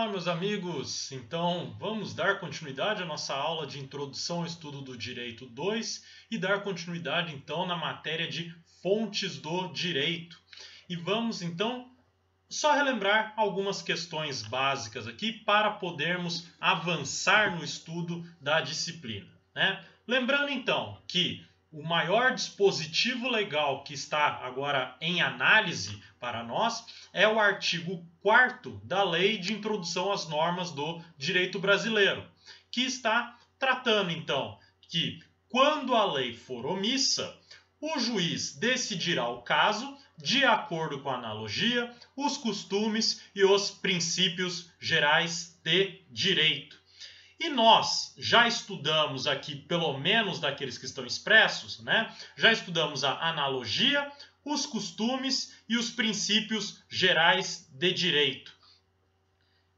Olá, meus amigos! Então, vamos dar continuidade à nossa aula de Introdução ao Estudo do Direito 2 e dar continuidade, então, na matéria de fontes do direito. E vamos, então, só relembrar algumas questões básicas aqui para podermos avançar no estudo da disciplina, né? Lembrando, então, que o maior dispositivo legal que está agora em análise para nós é o artigo 4º da Lei de Introdução às Normas do Direito Brasileiro, que está tratando, então, que quando a lei for omissa, o juiz decidirá o caso de acordo com a analogia, os costumes e os princípios gerais de direito. E nós já estudamos aqui, pelo menos daqueles que estão expressos, né? Já estudamos a analogia, os costumes e os princípios gerais de direito.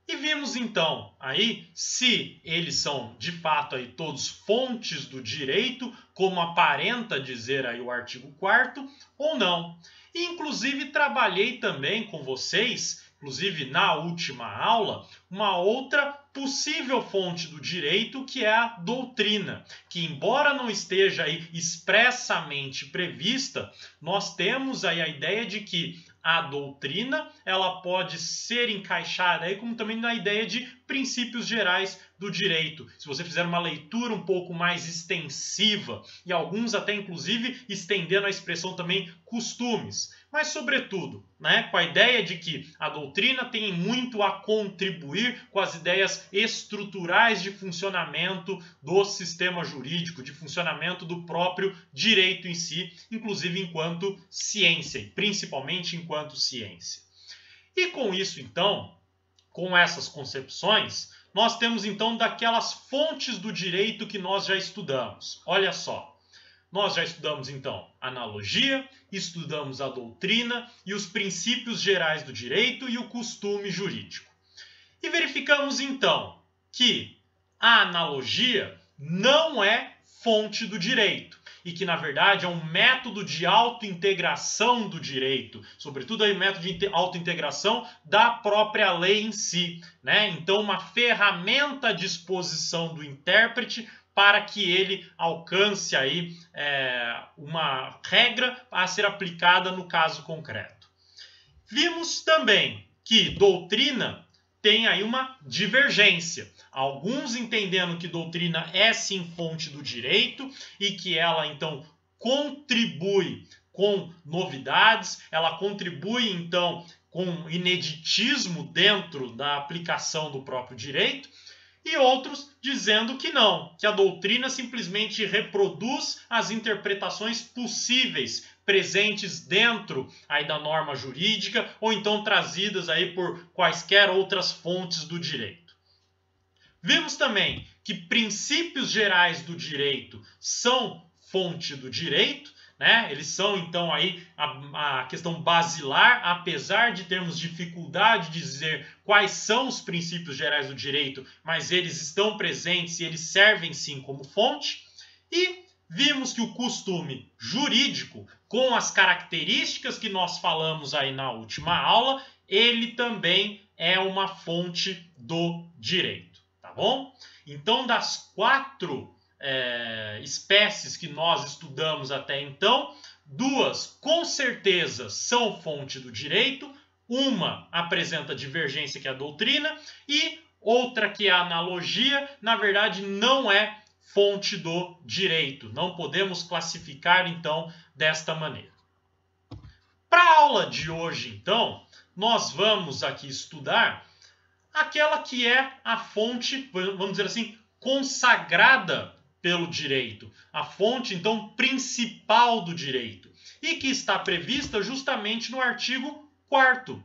E vimos então aí se eles são de fato aí todos fontes do direito, como aparenta dizer aí o artigo 4º, ou não. E inclusive trabalhei também com vocês, inclusive na última aula, uma outra possível fonte do direito, que é a doutrina, que embora não esteja aí expressamente prevista, nós temos aí a ideia de que a doutrina ela pode ser encaixada aí como também na ideia de princípios gerais do direito. Se você fizer uma leitura um pouco mais extensiva, e alguns até inclusive estendendo a expressão também costumes, mas sobretudo, né, com a ideia de que a doutrina tem muito a contribuir com as ideias estruturais de funcionamento do sistema jurídico, de funcionamento do próprio direito em si, inclusive enquanto ciência, e principalmente enquanto ciência. E com isso, então, com essas concepções, nós temos então daquelas fontes do direito que nós já estudamos. Olha só. Nós já estudamos, então, analogia, estudamos a doutrina e os princípios gerais do direito e o costume jurídico. E verificamos, então, que a analogia não é fonte do direito e que, na verdade, é um método de autointegração do direito, sobretudo aí, método de autointegração da própria lei em si, né? Então, uma ferramenta à disposição do intérprete para que ele alcance aí uma regra a ser aplicada no caso concreto. Vimos também que doutrina tem aí uma divergência. Alguns entendendo que doutrina é sim fonte do direito e que ela então contribui com novidades, ela contribui então com ineditismo dentro da aplicação do próprio direito. E outros dizendo que não, que a doutrina simplesmente reproduz as interpretações possíveis presentes dentro aí da norma jurídica ou então trazidas aí por quaisquer outras fontes do direito. Vimos também que princípios gerais do direito são fonte do direito, né? Eles são, então, aí a questão basilar, apesar de termos dificuldade de dizer quais são os princípios gerais do direito, mas eles estão presentes e eles servem, sim, como fonte. E vimos que o costume jurídico, com as características que nós falamos aí na última aula, ele também é uma fonte do direito, tá bom? Então, das 4 espécies que nós estudamos até então, 2 com certeza são fonte do direito, uma apresenta divergência, que é a doutrina, e outra, que é a analogia, na verdade não é fonte do direito. Não podemos classificar então desta maneira. Para a aula de hoje, então, nós vamos aqui estudar aquela que é a fonte, vamos dizer assim, consagrada pelo direito, a fonte, então, principal do direito, e que está prevista justamente no artigo 4º.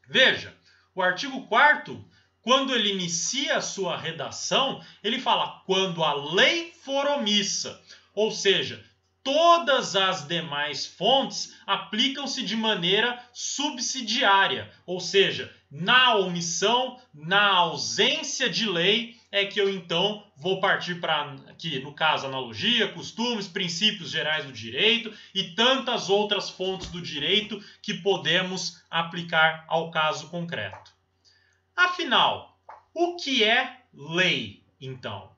Veja, o artigo 4º, quando ele inicia a sua redação, ele fala quando a lei for omissa, ou seja, todas as demais fontes aplicam-se de maneira subsidiária, ou seja, na omissão, na ausência de lei, é que eu então vou partir para, aqui no caso, analogia, costumes, princípios gerais do direito e tantas outras fontes do direito que podemos aplicar ao caso concreto. Afinal, o que é lei, então?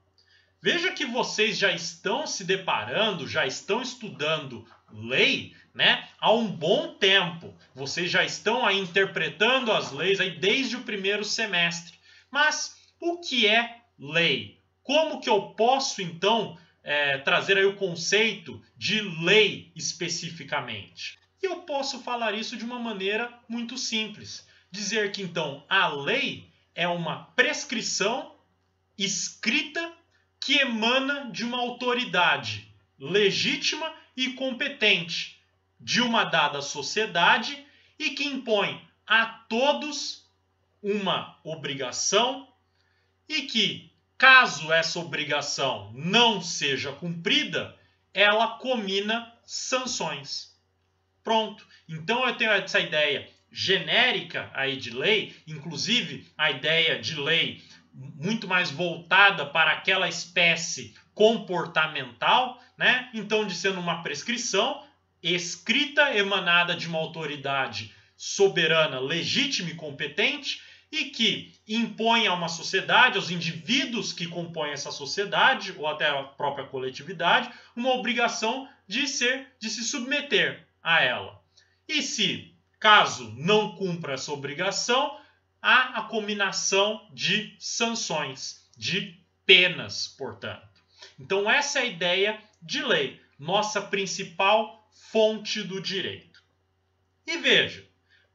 Veja que vocês já estão se deparando, já estão estudando lei, né, há um bom tempo. Vocês já estão aí interpretando as leis aí desde o primeiro semestre. Mas o que é lei? Como que eu posso, então, trazer aí o conceito de lei especificamente? Eu posso falar isso de uma maneira muito simples. Dizer que, então, a lei é uma prescrição escrita que emana de uma autoridade legítima e competente de uma dada sociedade e que impõe a todos uma obrigação e que, caso essa obrigação não seja cumprida, ela comina sanções. Pronto. Então eu tenho essa ideia genérica aí de lei, inclusive a ideia de lei muito mais voltada para aquela espécie comportamental, né? Então, de sendo uma prescrição escrita, emanada de uma autoridade soberana, legítima e competente, e que impõe a uma sociedade, aos indivíduos que compõem essa sociedade, ou até a própria coletividade, uma obrigação de se submeter a ela. E se, caso não cumpra essa obrigação, há a cominação de sanções, de penas, portanto. Então, essa é a ideia de lei, nossa principal fonte do direito. E veja,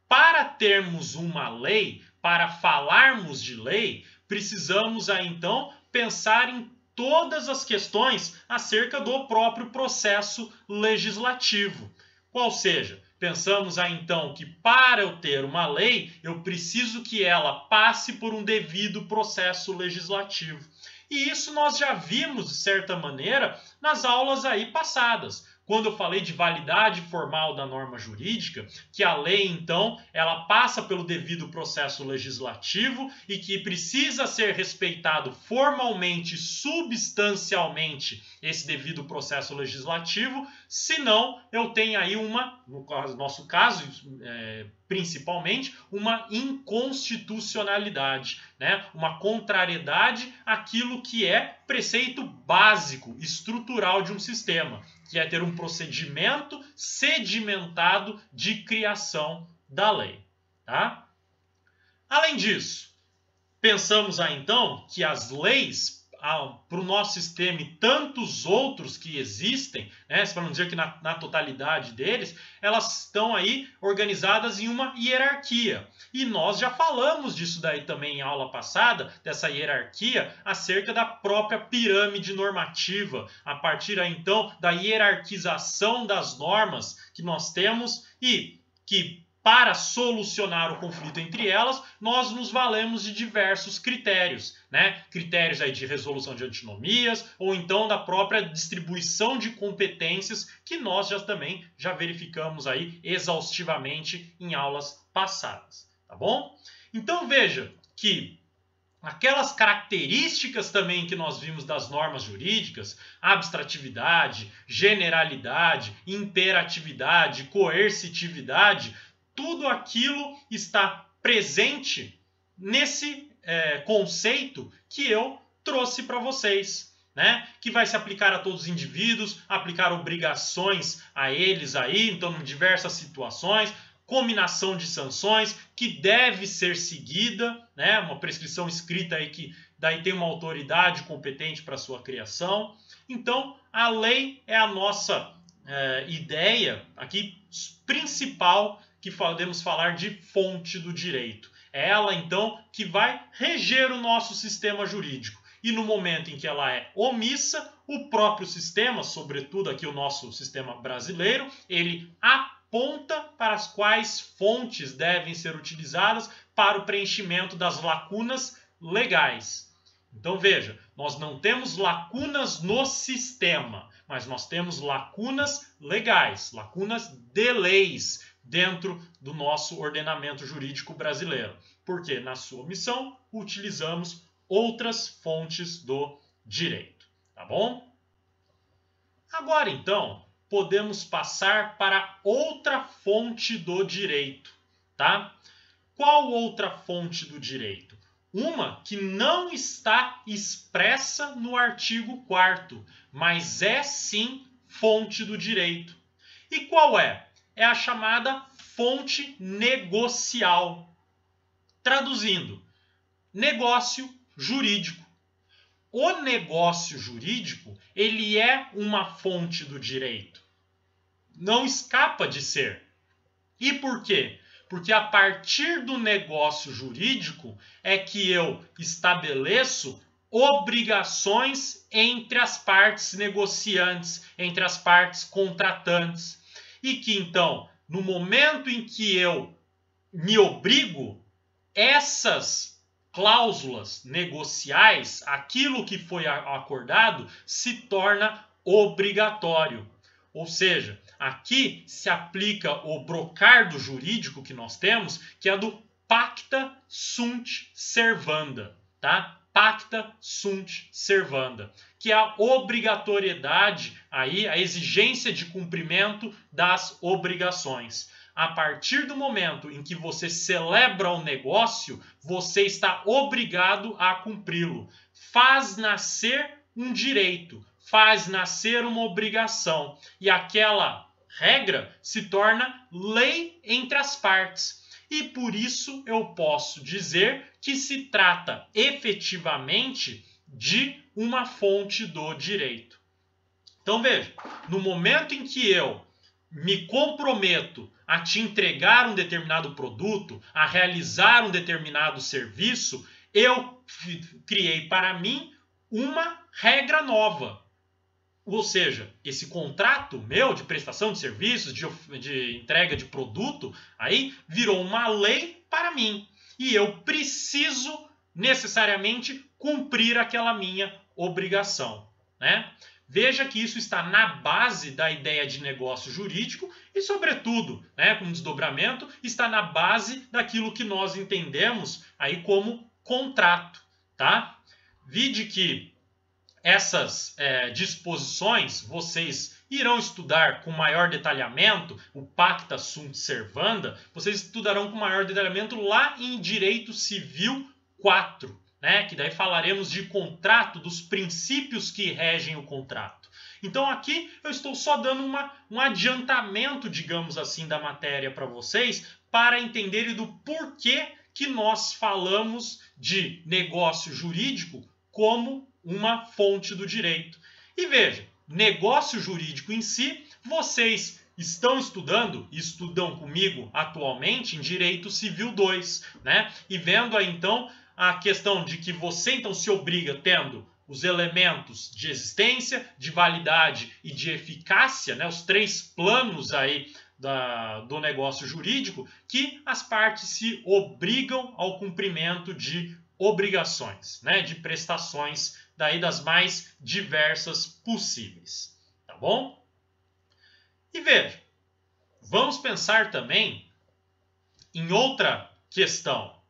para termos uma lei, para falarmos de lei, precisamos aí, então, pensar em todas as questões acerca do próprio processo legislativo. Qual seja, pensamos aí então que para eu ter uma lei, eu preciso que ela passe por um devido processo legislativo. E isso nós já vimos, de certa maneira, nas aulas aí passadas. Quando eu falei de validade formal da norma jurídica, que a lei, então, ela passa pelo devido processo legislativo e que precisa ser respeitado formalmente, substancialmente, esse devido processo legislativo, senão eu tenho aí no nosso caso, principalmente, uma inconstitucionalidade, né? Uma contrariedade àquilo que é preceito básico, estrutural de um sistema, que é ter um procedimento sedimentado de criação da lei. Tá? Além disso, pensamos aí então que as leis para o nosso sistema e tantos outros que existem, né, para não dizer que na totalidade deles, elas estão aí organizadas em uma hierarquia. E nós já falamos disso daí também em aula passada, dessa hierarquia, acerca da própria pirâmide normativa, a partir aí então da hierarquização das normas que nós temos e que para solucionar o conflito entre elas, nós nos valemos de diversos critérios, né? Critérios aí de resolução de antinomias, ou então da própria distribuição de competências, que nós também já verificamos aí exaustivamente em aulas passadas, tá bom? Então veja que aquelas características também que nós vimos das normas jurídicas, abstratividade, generalidade, imperatividade, coercitividade, tudo aquilo está presente nesse conceito que eu trouxe para vocês, né? Que vai se aplicar a todos os indivíduos, aplicar obrigações a eles aí, então em diversas situações, cominação de sanções que deve ser seguida, né? Uma prescrição escrita aí que daí tem uma autoridade competente para sua criação. Então, a lei é a nossa ideia aqui principal que podemos falar de fonte do direito. É ela, então, que vai reger o nosso sistema jurídico. E no momento em que ela é omissa, o próprio sistema, sobretudo aqui o nosso sistema brasileiro, ele aponta para as quais fontes devem ser utilizadas para o preenchimento das lacunas legais. Então veja, nós não temos lacunas no sistema, mas nós temos lacunas legais, lacunas de leis dentro do nosso ordenamento jurídico brasileiro. Porque na sua omissão utilizamos outras fontes do direito, tá bom? Agora então, podemos passar para outra fonte do direito, tá? Qual outra fonte do direito? uma que não está expressa no artigo 4º, mas é sim fonte do direito. E qual é? É a chamada fonte negocial. Traduzindo, negócio jurídico. O negócio jurídico, ele é uma fonte do direito. Não escapa de ser. E por quê? Porque a partir do negócio jurídico é que eu estabeleço obrigações entre as partes negociantes, entre as partes contratantes. E que então, no momento em que eu me obrigo, essas cláusulas negociais, aquilo que foi acordado, se torna obrigatório. Ou seja, aqui se aplica o brocardo jurídico que nós temos, que é do pacta sunt servanda, tá? Pacta sunt servanda, que é a obrigatoriedade, aí, a exigência de cumprimento das obrigações. A partir do momento em que você celebra o negócio, você está obrigado a cumpri-lo. Faz nascer um direito, faz nascer uma obrigação. E aquela regra se torna lei entre as partes. E por isso eu posso dizer que se trata efetivamente de uma fonte do direito. Então veja, no momento em que eu me comprometo a te entregar um determinado produto, a realizar um determinado serviço, eu criei para mim uma regra nova. Ou seja, esse contrato meu de prestação de serviços, de entrega de produto, aí virou uma lei para mim. E eu preciso necessariamente cumprir aquela minha obrigação, né? Veja que isso está na base da ideia de negócio jurídico e, sobretudo, né, como desdobramento, está na base daquilo que nós entendemos aí como contrato, tá? Vide que essas disposições vocês irão estudar com maior detalhamento, o pacta sunt servanda, vocês estudarão com maior detalhamento lá em Direito Civil 4. Né, que daí falaremos de contrato, dos princípios que regem o contrato. Então aqui eu estou só dando um adiantamento, digamos assim, da matéria para vocês, para entenderem do porquê que nós falamos de negócio jurídico como uma fonte do direito. E veja, negócio jurídico em si, vocês estão estudam comigo atualmente em Direito Civil 2, né? E vendo aí então a questão de que você então se obriga tendo os elementos de existência, de validade e de eficácia, né, os três planos aí do negócio jurídico, que as partes se obrigam ao cumprimento de obrigações, né, de prestações daí das mais diversas possíveis, tá bom? E veja, vamos pensar também em outra questão.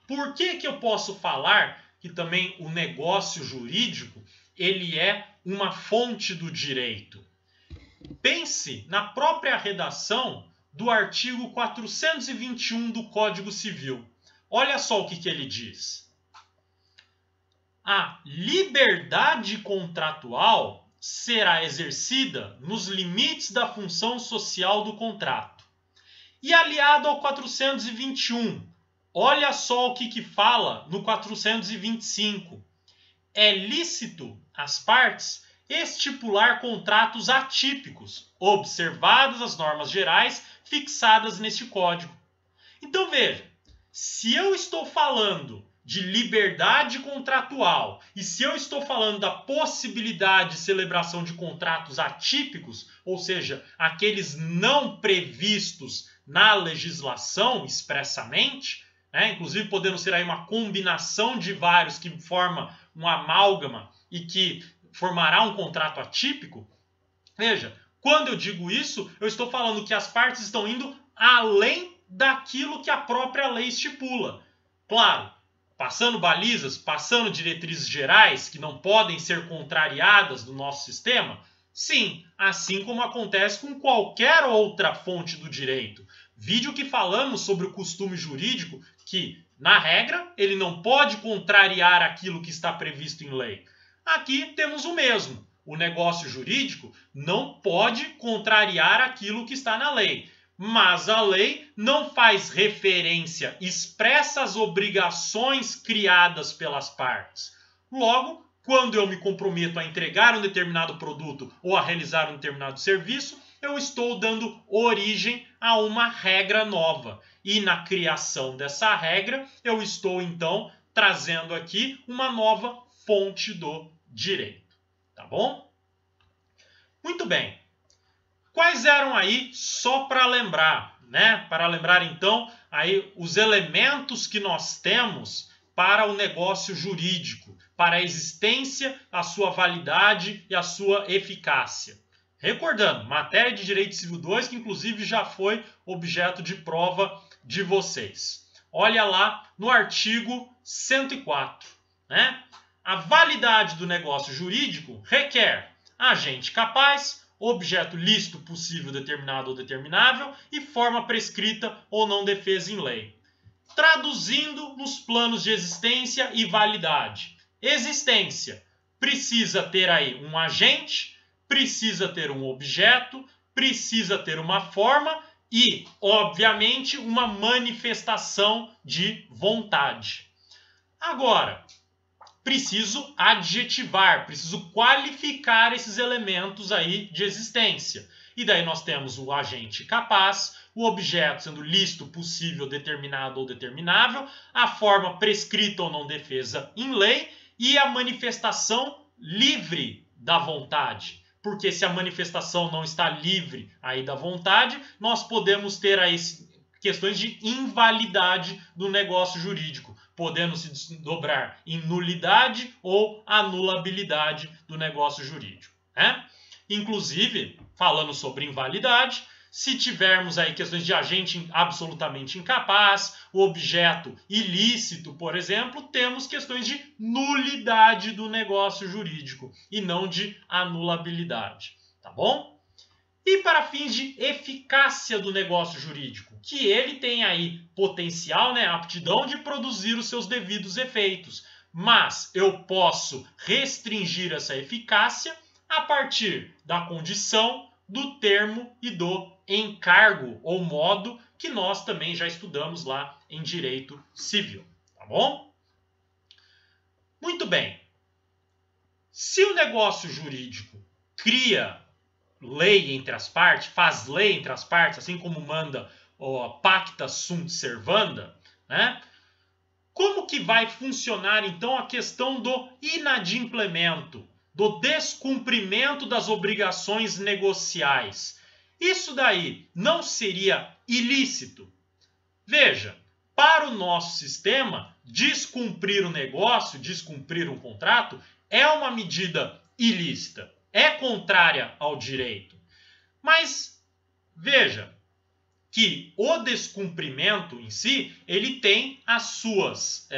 Por que eu posso falar que também o negócio jurídico ele é uma fonte do direito? Pense na própria redação do artigo 421 do Código Civil. Olha só o que ele diz. A liberdade contratual será exercida nos limites da função social do contrato. E aliado ao 421, olha só o que fala no 425. É lícito às partes estipular contratos atípicos, observadas as normas gerais fixadas neste código. Então veja, se eu estou falando de liberdade contratual e se eu estou falando da possibilidade de celebração de contratos atípicos, ou seja, aqueles não previstos na legislação expressamente, inclusive podendo ser aí uma combinação de vários que forma um amálgama e que formará um contrato atípico. Veja, quando eu digo isso, eu estou falando que as partes estão indo além daquilo que a própria lei estipula. Claro, passando balizas, passando diretrizes gerais que não podem ser contrariadas no nosso sistema, sim, assim como acontece com qualquer outra fonte do direito. Vídeo que falamos sobre o costume jurídico, que Na regra, ele não pode contrariar aquilo que está previsto em lei. Aqui temos o mesmo. O negócio jurídico não pode contrariar aquilo que está na lei. Mas a lei não faz referência expressa às obrigações criadas pelas partes. Logo, quando eu me comprometo a entregar um determinado produto ou a realizar um determinado serviço, eu estou dando origem a uma regra nova. E na criação dessa regra, eu estou então trazendo aqui uma nova fonte do direito. Tá bom? Muito bem. Quais eram aí, só para lembrar, né? Para lembrar então aí os elementos que nós temos para o negócio jurídico, para a existência, a sua validade e a sua eficácia. Recordando, matéria de Direito Civil 2, que inclusive já foi objeto de prova de vocês. Olha lá no artigo 104, né? A validade do negócio jurídico requer agente capaz, objeto lícito, possível, determinado ou determinável e forma prescrita ou não defesa em lei. Traduzindo nos planos de existência e validade. Existência precisa ter aí um agente, precisa ter um objeto, precisa ter uma forma e, obviamente, uma manifestação de vontade. Agora, preciso adjetivar, preciso qualificar esses elementos aí de existência. E daí nós temos o agente capaz, o objeto sendo lícito, possível, determinado ou determinável, a forma prescrita ou não defesa em lei e a manifestação livre da vontade. Porque se a manifestação não está livre aí da vontade, nós podemos ter aí questões de invalidade do negócio jurídico, podendo se desdobrar em nulidade ou anulabilidade do negócio jurídico, né? Inclusive, falando sobre invalidade, se tivermos aí questões de agente absolutamente incapaz, o objeto ilícito, por exemplo, temos questões de nulidade do negócio jurídico e não de anulabilidade, tá bom? E para fins de eficácia do negócio jurídico, que ele tem aí potencial, né, aptidão de produzir os seus devidos efeitos, mas eu posso restringir essa eficácia a partir da condição, do termo e do encargo ou modo que nós também já estudamos lá em direito civil, tá bom? Muito bem. Se o negócio jurídico cria lei entre as partes, faz lei entre as partes, assim como manda o pacta sunt servanda, né? Como que vai funcionar então a questão do inadimplemento, do descumprimento das obrigações negociais? Isso daí não seria ilícito? Veja, para o nosso sistema, descumprir o negócio, descumprir um contrato, é uma medida ilícita, é contrária ao direito. Mas veja que o descumprimento em si, ele tem as suas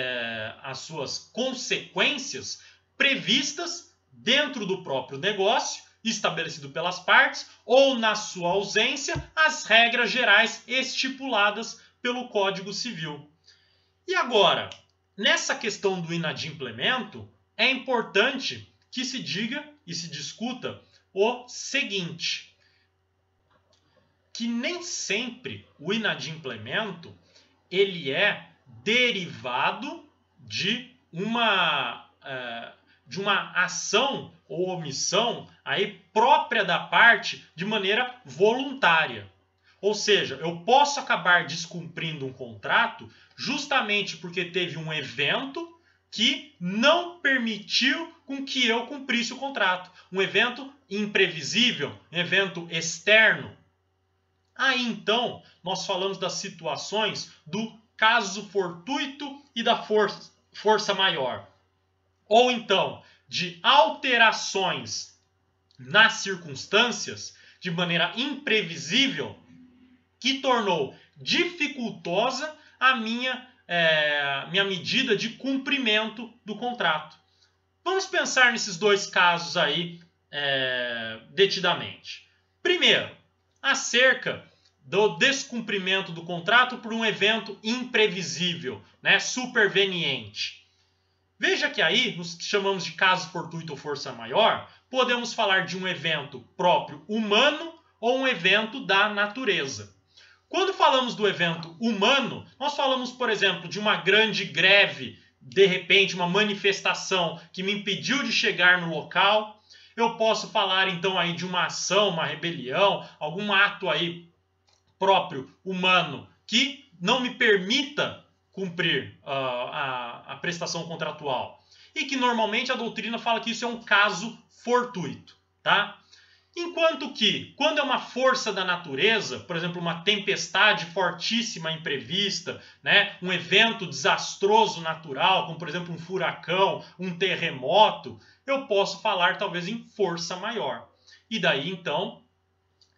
consequências previstas dentro do próprio negócio, estabelecido pelas partes, ou, na sua ausência, as regras gerais estipuladas pelo Código Civil. E agora, nessa questão do inadimplemento, é importante que se diga e se discuta o seguinte, que nem sempre o inadimplemento ele é derivado de uma ação ou omissão aí própria da parte de maneira voluntária. Ou seja, eu posso acabar descumprindo um contrato justamente porque teve um evento que não permitiu com que eu cumprisse o contrato. Um evento imprevisível, um evento externo. Aí então, nós falamos das situações do caso fortuito e da força maior. Ou então, de alterações nas circunstâncias de maneira imprevisível que tornou dificultosa a minha medida de cumprimento do contrato. Vamos pensar nesses dois casos aí detidamente. Primeiro, acerca do descumprimento do contrato por um evento imprevisível, né, superveniente. Veja que aí, nos que chamamos de caso fortuito ou força maior, podemos falar de um evento próprio humano ou um evento da natureza. Quando falamos do evento humano, nós falamos, por exemplo, de uma grande greve, de repente uma manifestação que me impediu de chegar no local. Eu posso falar então aí de uma ação, uma rebelião, algum ato aí próprio humano que não me permita cumprir a prestação contratual. E que normalmente a doutrina fala que isso é um caso fortuito, tá? Enquanto que, quando é uma força da natureza, por exemplo, uma tempestade fortíssima imprevista, né, um evento desastroso natural, como por exemplo um furacão, um terremoto, eu posso falar talvez em força maior. E daí então,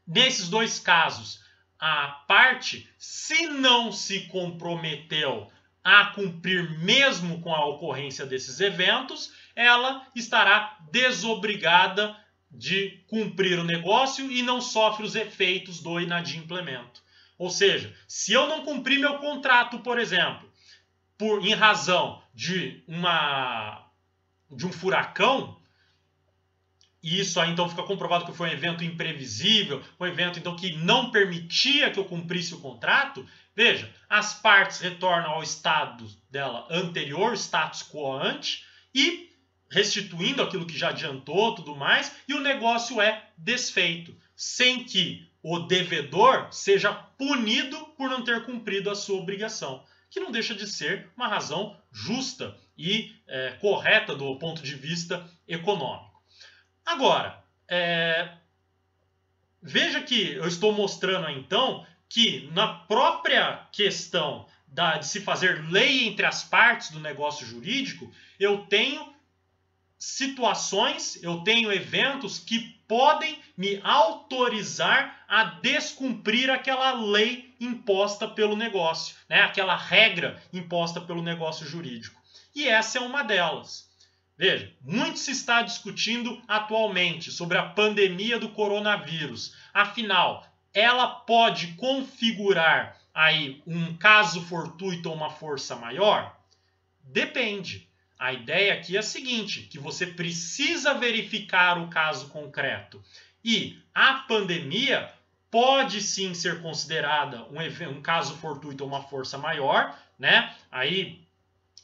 nesses dois casos, a parte, se não se comprometeu a cumprir mesmo com a ocorrência desses eventos, ela estará desobrigada de cumprir o negócio e não sofre os efeitos do inadimplemento. Ou seja, se eu não cumprir meu contrato, por exemplo, em razão de um furacão, e isso aí então fica comprovado que foi um evento imprevisível, um evento então que não permitia que eu cumprisse o contrato, veja, as partes retornam ao estado dela anterior, status quo ante, e restituindo aquilo que já adiantou, tudo mais, e o negócio é desfeito, sem que o devedor seja punido por não ter cumprido a sua obrigação, que não deixa de ser uma razão justa e correta do ponto de vista econômico. Agora, veja que eu estou mostrando então que na própria questão de se fazer lei entre as partes do negócio jurídico, eu tenho situações, eu tenho eventos que podem me autorizar a descumprir aquela lei imposta pelo negócio, né? Aquela regra imposta pelo negócio jurídico. E essa é uma delas. Veja, muito se está discutindo atualmente sobre a pandemia do coronavírus. Afinal, ela pode configurar aí um caso fortuito ou uma força maior? Depende. A ideia aqui é a seguinte, que você precisa verificar o caso concreto. E a pandemia pode sim ser considerada um caso fortuito ou uma força maior, né? Aí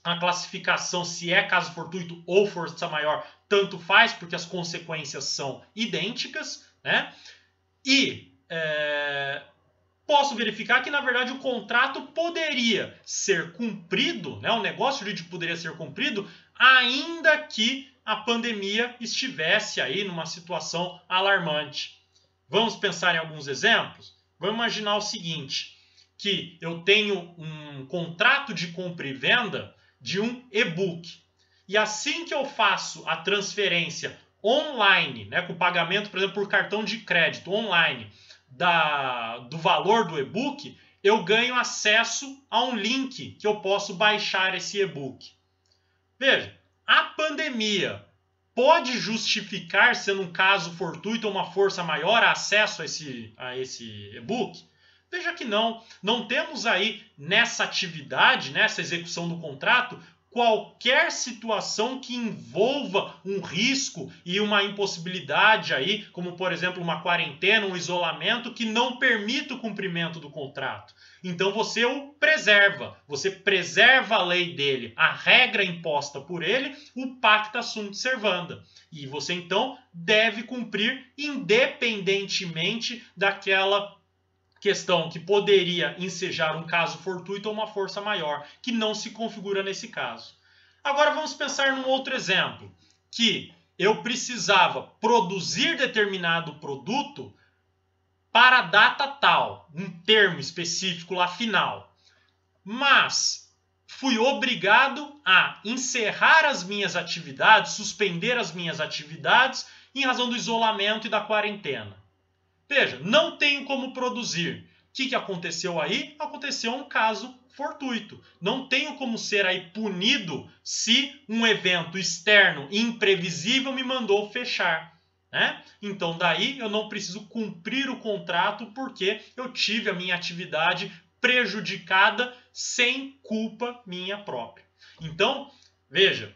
a classificação, se é caso fortuito ou força maior, tanto faz, porque as consequências são idênticas, né? E posso verificar que, na verdade, o contrato poderia ser cumprido, né? O negócio jurídico poderia ser cumprido, ainda que a pandemia estivesse aí numa situação alarmante. Vamos pensar em alguns exemplos? Vamos imaginar o seguinte, que eu tenho um contrato de compra e venda de um e-book. E assim que eu faço a transferência online, né, com pagamento, por exemplo, por cartão de crédito online, do valor do e-book, eu ganho acesso a um link que eu posso baixar esse e-book. Veja, a pandemia pode justificar, sendo um caso fortuito ou uma força maior, acesso a esse e-book? Veja que não. Não temos aí nessa atividade, nessa execução do contrato, qualquer situação que envolva um risco e uma impossibilidade aí, como por exemplo uma quarentena, um isolamento que não permita o cumprimento do contrato. Então você o preserva, você preserva a lei dele, a regra imposta por ele, o pacta sunt servanda. E você então deve cumprir independentemente daquela questão que poderia ensejar um caso fortuito ou uma força maior, que não se configura nesse caso. Agora vamos pensar num outro exemplo, que eu precisava produzir determinado produto para a data tal, um termo específico lá final, mas fui obrigado a encerrar as minhas atividades, suspender as minhas atividades em razão do isolamento e da quarentena. Veja, não tenho como produzir. O que aconteceu aí? Aconteceu um caso fortuito. Não tenho como ser aí punido se um evento externo imprevisível me mandou fechar. né? Então daí eu não preciso cumprir o contrato porque eu tive a minha atividade prejudicada sem culpa minha própria. Então, veja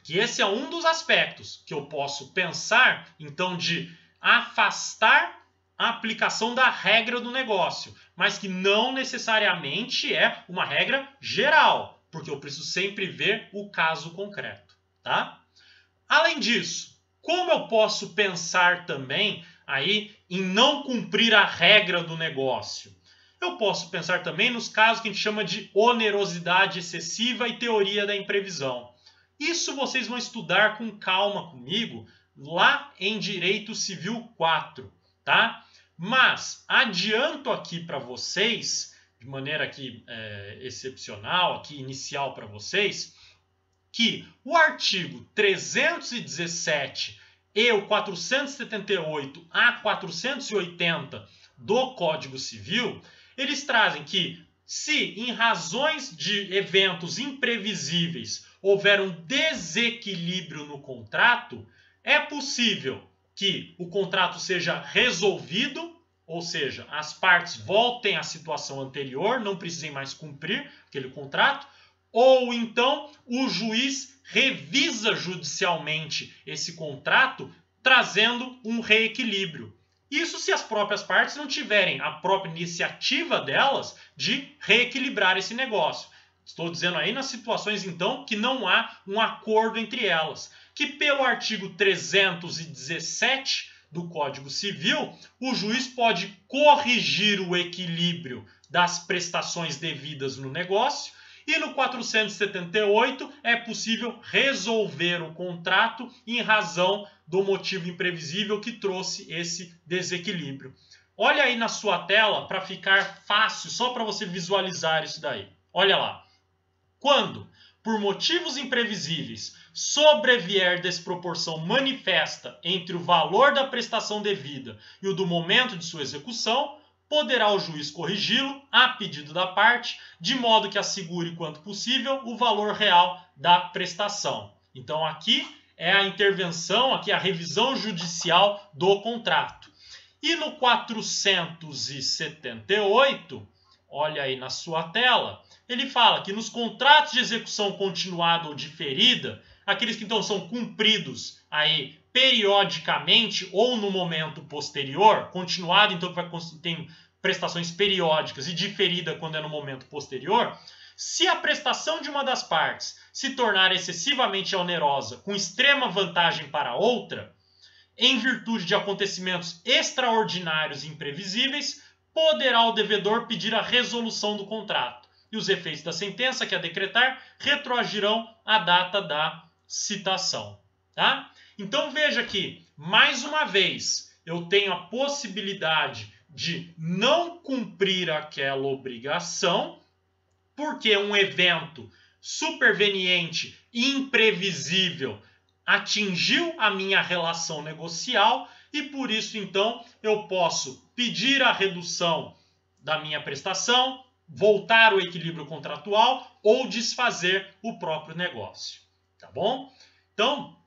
que esse é um dos aspectos que eu posso pensar, então, de afastar a aplicação da regra do negócio, mas que não necessariamente é uma regra geral, porque eu preciso sempre ver o caso concreto, tá? Além disso, como eu posso pensar também aí em não cumprir a regra do negócio? Eu posso pensar também nos casos que a gente chama de onerosidade excessiva e teoria da imprevisão. Isso vocês vão estudar com calma comigo lá em Direito Civil 4, tá? Mas adianto aqui para vocês, de maneira aqui excepcional, aqui inicial para vocês, que o artigo 317 e o 478 a 480 do Código Civil, eles trazem que se em razões de eventos imprevisíveis houver um desequilíbrio no contrato, é possível que o contrato seja resolvido, ou seja, as partes voltem à situação anterior, não precisem mais cumprir aquele contrato, ou então o juiz revisa judicialmente esse contrato, trazendo um reequilíbrio. Isso se as próprias partes não tiverem a própria iniciativa delas de reequilibrar esse negócio. Estou dizendo aí nas situações, então, que não há um acordo entre elas. Que pelo artigo 317 do Código Civil, o juiz pode corrigir o equilíbrio das prestações devidas no negócio, e no 478 é possível resolver o contrato em razão do motivo imprevisível que trouxe esse desequilíbrio. Olha aí na sua tela para ficar fácil, só para você visualizar isso daí. Olha lá. Quando, por motivos imprevisíveis, sobrevier desproporção manifesta entre o valor da prestação devida e o do momento de sua execução, poderá o juiz corrigi-lo, a pedido da parte, de modo que assegure, quanto possível, o valor real da prestação. Então, aqui é a intervenção, aqui é a revisão judicial do contrato. E no 478, olha aí na sua tela, ele fala que nos contratos de execução continuada ou diferida, aqueles que então são cumpridos aí periodicamente ou no momento posterior, continuado então tem prestações periódicas e diferida quando é no momento posterior, se a prestação de uma das partes se tornar excessivamente onerosa com extrema vantagem para a outra, em virtude de acontecimentos extraordinários e imprevisíveis, poderá o devedor pedir a resolução do contrato. E os efeitos da sentença que a decretar retroagirão à data da citação. Tá? Então veja que, mais uma vez, eu tenho a possibilidade de não cumprir aquela obrigação, porque um evento superveniente e imprevisível atingiu a minha relação negocial e por isso então eu posso pedir a redução da minha prestação, voltar ao equilíbrio contratual ou desfazer o próprio negócio, tá bom? Então,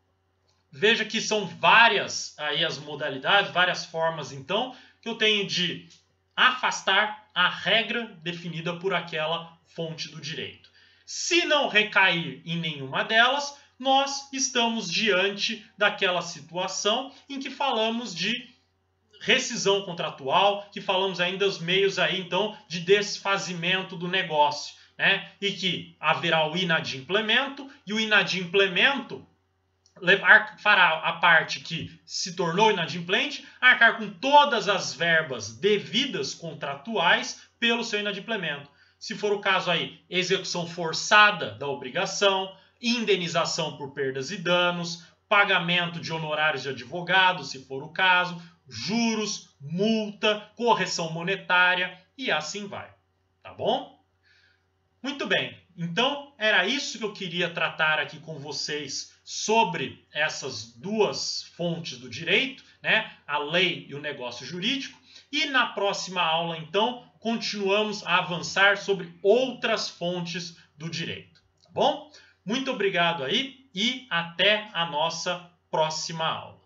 veja que são várias aí as modalidades, várias formas então que eu tenho de afastar a regra definida por aquela fonte do direito. Se não recair em nenhuma delas, nós estamos diante daquela situação em que falamos de rescisão contratual, que falamos ainda dos meios aí, então, de desfazimento do negócio, né? E que haverá o inadimplemento, e o inadimplemento fará a parte que se tornou inadimplente arcar com todas as verbas devidas contratuais pelo seu inadimplemento. Se for o caso aí, execução forçada da obrigação, indenização por perdas e danos, pagamento de honorários de advogado, se for o caso, juros, multa, correção monetária e assim vai. Tá bom? Muito bem. Então, era isso que eu queria tratar aqui com vocês sobre essas duas fontes do direito, né? A lei e o negócio jurídico. E na próxima aula, então, continuamos a avançar sobre outras fontes do direito. Tá bom? Muito obrigado aí e até a nossa próxima aula.